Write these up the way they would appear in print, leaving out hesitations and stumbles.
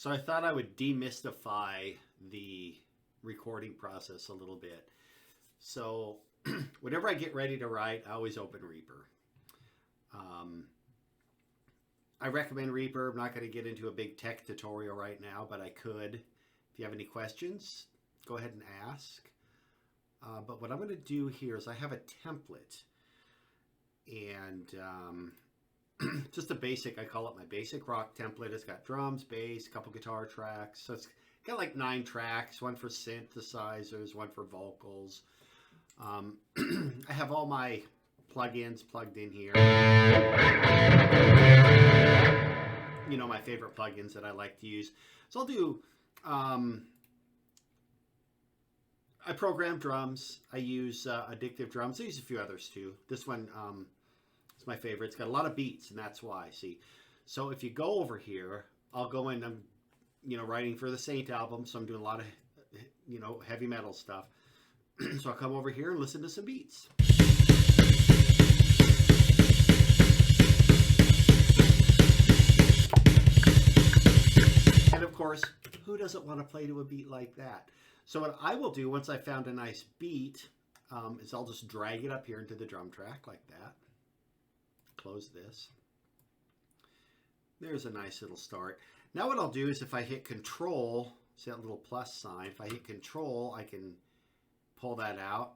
So I thought I would demystify the recording process a little bit. So whenever I get ready to write, I always open Reaper. I recommend Reaper. I'm not going to get into a big tech tutorial right now, but I could. If you have any questions, go ahead and ask. But what I'm going to do here is I have a template. And just a basic, I call it my basic rock template. It's got drums, bass, a couple guitar tracks. So it's got like 9 tracks, one for synthesizers, one for vocals. I have all my plugins plugged in here. You know, my favorite plugins that I like to use. So I'll do, I program drums. I use Addictive Drums. I use a few others too. This one is my favorite. It's got a lot of beats, and that's why. See, so if you go over here, I'll go in. I'm, writing for the Saint album, so I'm doing a lot of, heavy metal stuff. So I'll come over here and listen to some beats. And of course, who doesn't want to play to a beat like that? So what I will do once I found a nice beat is I'll just drag it up here into the drum track like that. Close this. There's a nice little start. Now what I'll do is if I hit Control, see that little plus sign, if I hit Control, I can pull that out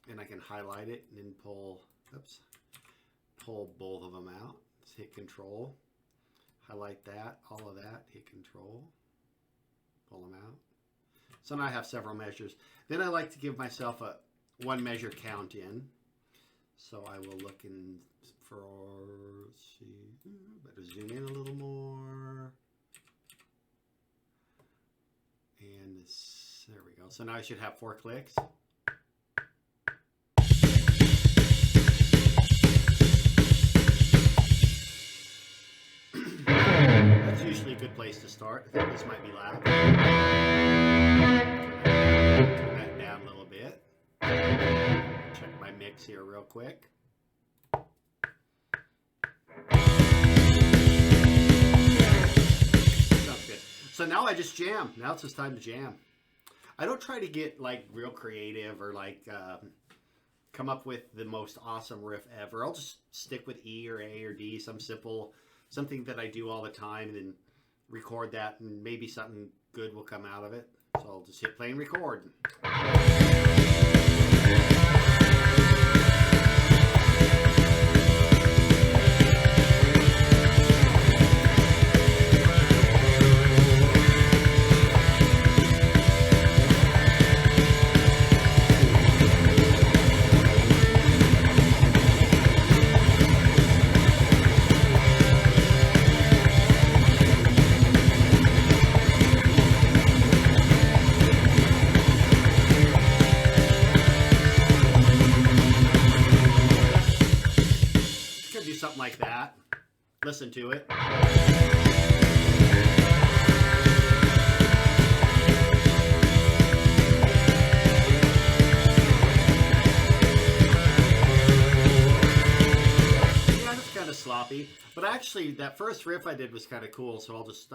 and I can highlight it and then pull both of them out. Just hit Control, highlight that, all of that, hit Control, pull them out. So now I have several measures. Then I like to give myself a 1 measure count in. So I will look in for, let's see, better zoom in a little more. And this, there we go. So now I should have 4 clicks. That's usually a good place to start. I think this might be loud. Turn that down a little bit. Check my mix here real quick. Sounds good. So now I just jam. Now it's just time to jam. I don't try to get like real creative or like come up with the most awesome riff ever. I'll just stick with E or A or D, something that I do all the time, and then record that, and maybe something good will come out of it. So I'll just hit play and record. Something like that. Listen to it. Yeah, that's kind of sloppy. But actually, that first riff I did was kind of cool. So I'll just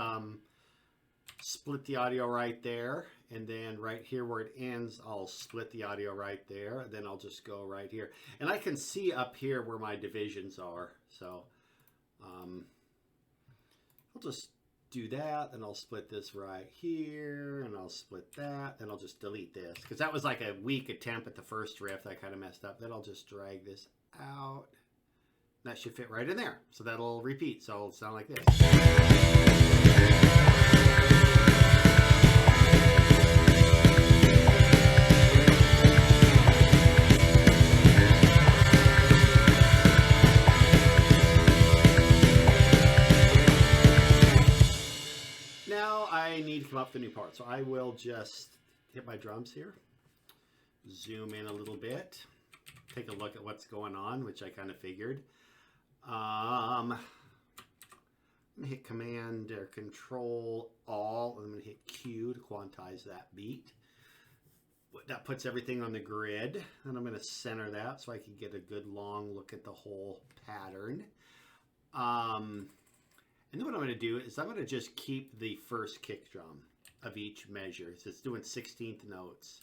split the audio right there. And then right here where it ends, I'll split the audio right there. And then I'll just go right here. And I can see up here where my divisions are. So I'll just do that. Then I'll split this right here. And I'll split that. Then I'll just delete this. Because that was like a weak attempt at the first riff that I kind of messed up. Then I'll just drag this out. That should fit right in there. So that'll repeat. So it'll sound like this. I need to come up with a new part, so I will just hit my drums here, zoom in a little bit, take a look at what's going on, which I kind of figured. I'm going to hit Command or Control All, and I'm going to hit Q to quantize that beat. That puts everything on the grid, and I'm going to center that so I can get a good long look at the whole pattern. And then what I'm going to do is I'm going to just keep the first kick drum of each measure. So it's doing 16th notes.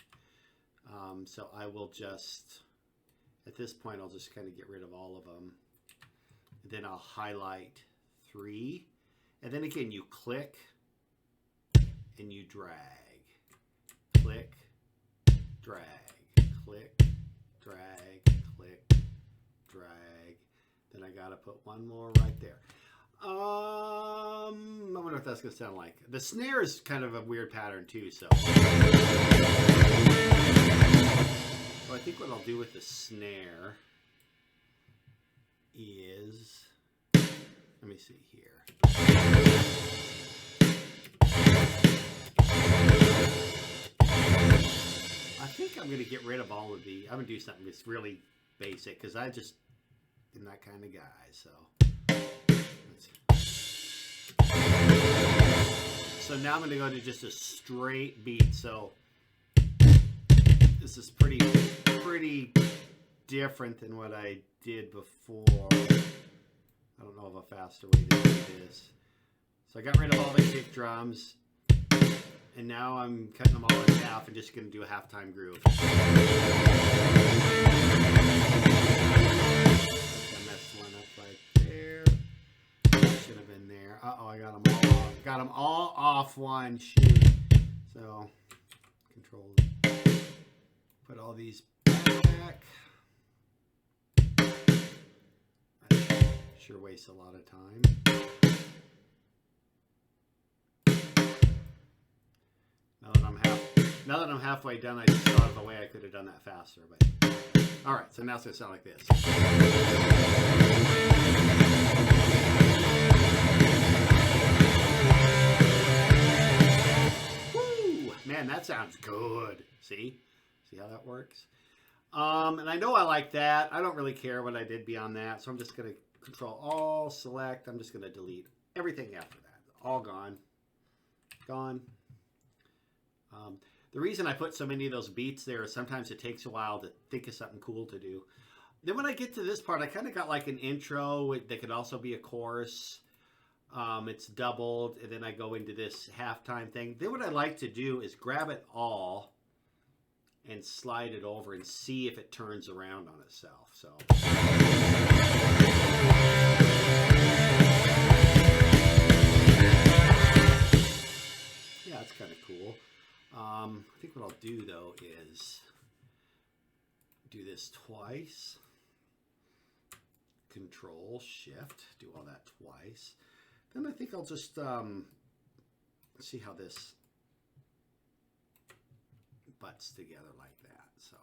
So I will just, at this point, I'll just kind of get rid of all of them. And then I'll highlight 3. And then again, you click and you drag. Click, drag, click, drag, click, drag. Then I got to put one more right there. I wonder what that's going to sound like. The snare is kind of a weird pattern too, so I think what I'll do with the snare is, let me see here. I think I'm going to get rid of all of the, I'm going to do something that's really basic because I just am that kind of guy, so. So now I'm going to go to just a straight beat. So this is pretty different than what I did before. I don't know of a faster way to do this. So I got rid of all the kick drums, and now I'm cutting them all in half and just going to do a halftime groove. I messed one up right there. Should have been there. Uh-oh, I got them all off. Got them all off one. Shoot. So, control. Put all these back. That sure wastes a lot of time. Now that I'm halfway done, I just thought of a way I could have done that faster. But all right, so now it's going to sound like this. Man, that sounds good. See how that works? And I know I like that. I don't really care what I did beyond that. So I'm just going to control all, select. I'm just going to delete everything after that. All gone. Gone. The reason I put so many of those beats there is sometimes it takes a while to think of something cool to do. Then when I get to this part, I kind of got like an intro that could also be a chorus. It's doubled, and then I go into this halftime thing. Then what I like to do is grab it all and slide it over and see if it turns around on itself. So yeah, that's kind of cool. I think what I'll do though is do this twice. Control Shift, do all that twice. Then I think I'll just see how this butts together like that. So.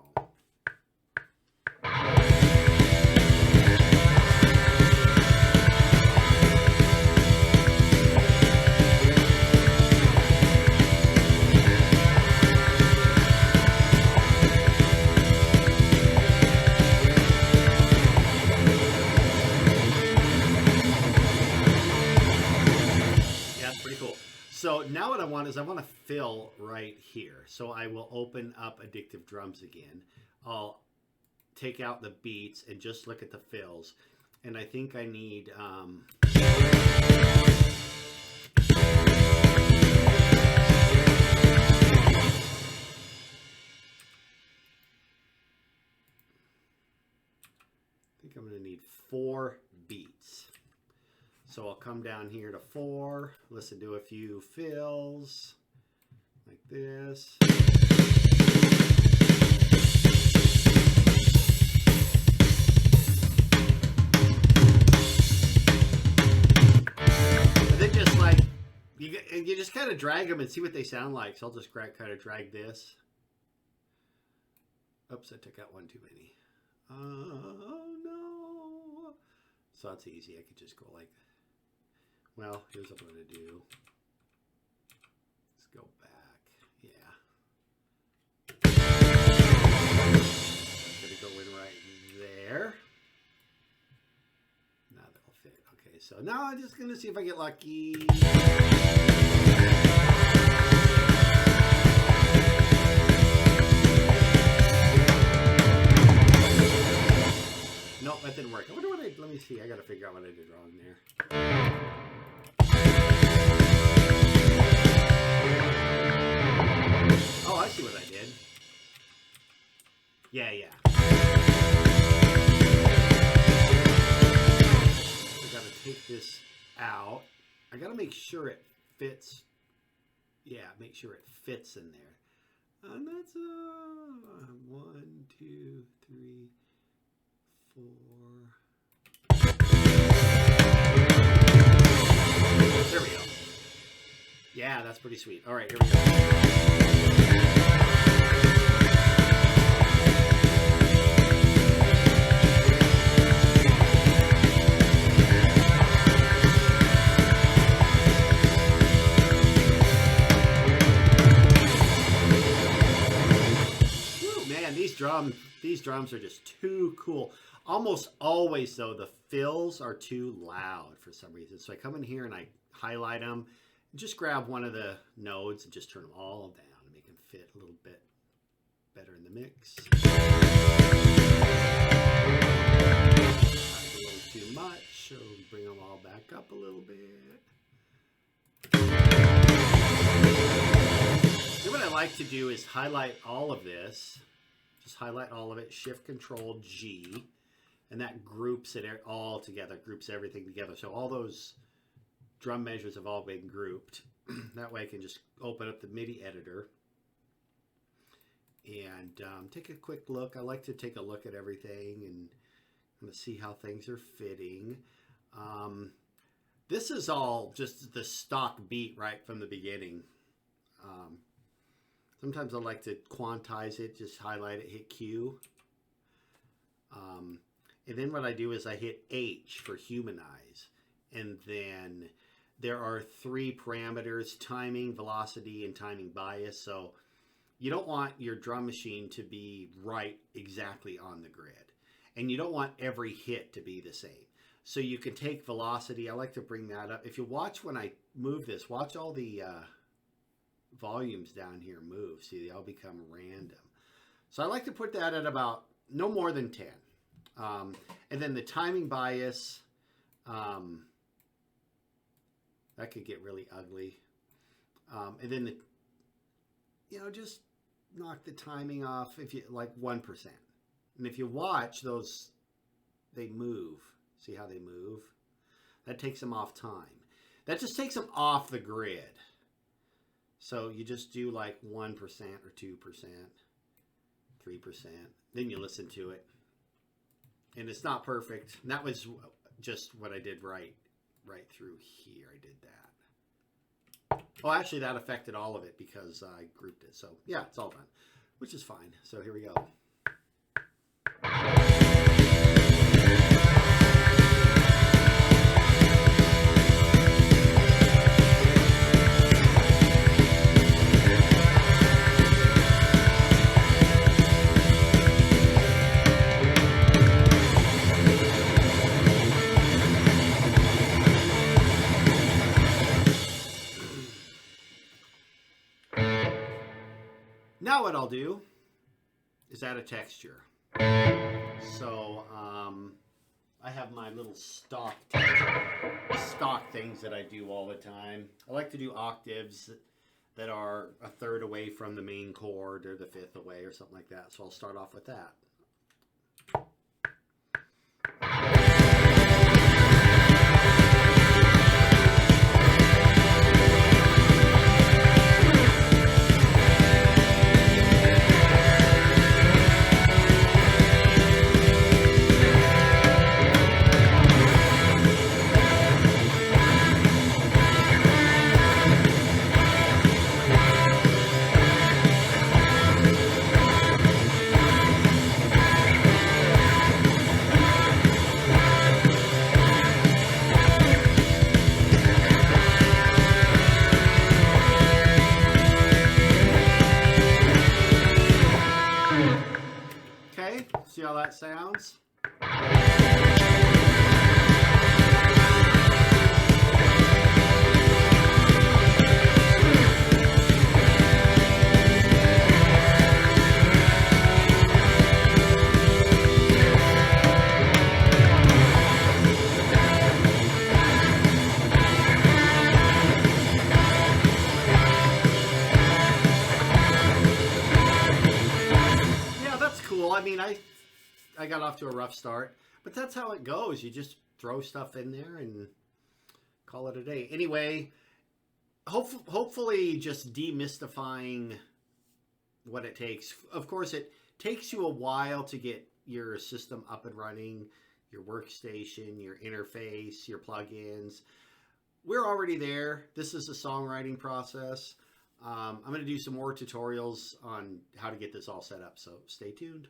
So now what I want is I want to fill right here. So I will open up Addictive Drums again. I'll take out the beats and just look at the fills. And I think I need... I'm going to need 4 beats. So I'll come down here to 4, listen to a few fills, like this. And then just like, you just kind of drag them and see what they sound like. So I'll just kind of drag this. Oops, I took out one too many. Oh no. So that's easy, I could just go like that. Well, here's what I'm going to do. Let's go back. Yeah. I'm going to go in right there. Now that'll fit. Okay, so now I'm just going to see if I get lucky. Nope, that didn't work. I wonder what let me see. I got to figure out what I did wrong there. Yeah, yeah. I gotta take this out. I gotta make sure it fits. Yeah, make sure it fits in there. And that's 1, 2, 3, 4. There we go. Yeah, that's pretty sweet. All right, here we go. These drums are just too cool. Almost always, though, the fills are too loud for some reason. So I come in here and I highlight them. Just grab one of the nodes and just turn them all down and make them fit a little bit better in the mix. That's a little too much, so bring them all back up a little bit. Then what I like to do is highlight all of this. Just highlight all of it, Shift-Control-G, and that groups it all together, groups everything together. So all those drum measures have all been grouped. That way I can just open up the MIDI editor and take a quick look. I like to take a look at everything and kind of see how things are fitting. This is all just the stock beat right from the beginning. Sometimes I like to quantize it, just highlight it, hit Q. And then what I do is I hit H for humanize. And then there are 3 parameters: timing, velocity, and timing bias. So you don't want your drum machine to be right exactly on the grid. And you don't want every hit to be the same. So you can take velocity. I like to bring that up. If you watch when I move this, watch all the volumes down here move. See, they all become random. So I like to put that at about no more than 10. And then the timing bias, that could get really ugly. And then just knock the timing off if you like 1%. And if you watch those, they move. See how they move? That takes them off time. That just takes them off the grid. So you just do like 1% or 2%, 3%. Then you listen to it. And it's not perfect. And that was just what I did right through here. I did that. Oh, actually that affected all of it because I grouped it. So yeah, it's all done, which is fine. So here we go. Now what I'll do is add a texture. So I have my little stock things that I do all the time. I like to do octaves that are a third away from the main chord or the fifth away or something like that. So I'll start off with that. See how that sounds? I mean, I got off to a rough start, but that's how it goes. You just throw stuff in there and call it a day. Anyway, hopefully just demystifying what it takes. Of course, it takes you a while to get your system up and running, your workstation, your interface, your plugins. We're already there. This is a songwriting process. I'm going to do some more tutorials on how to get this all set up, so stay tuned.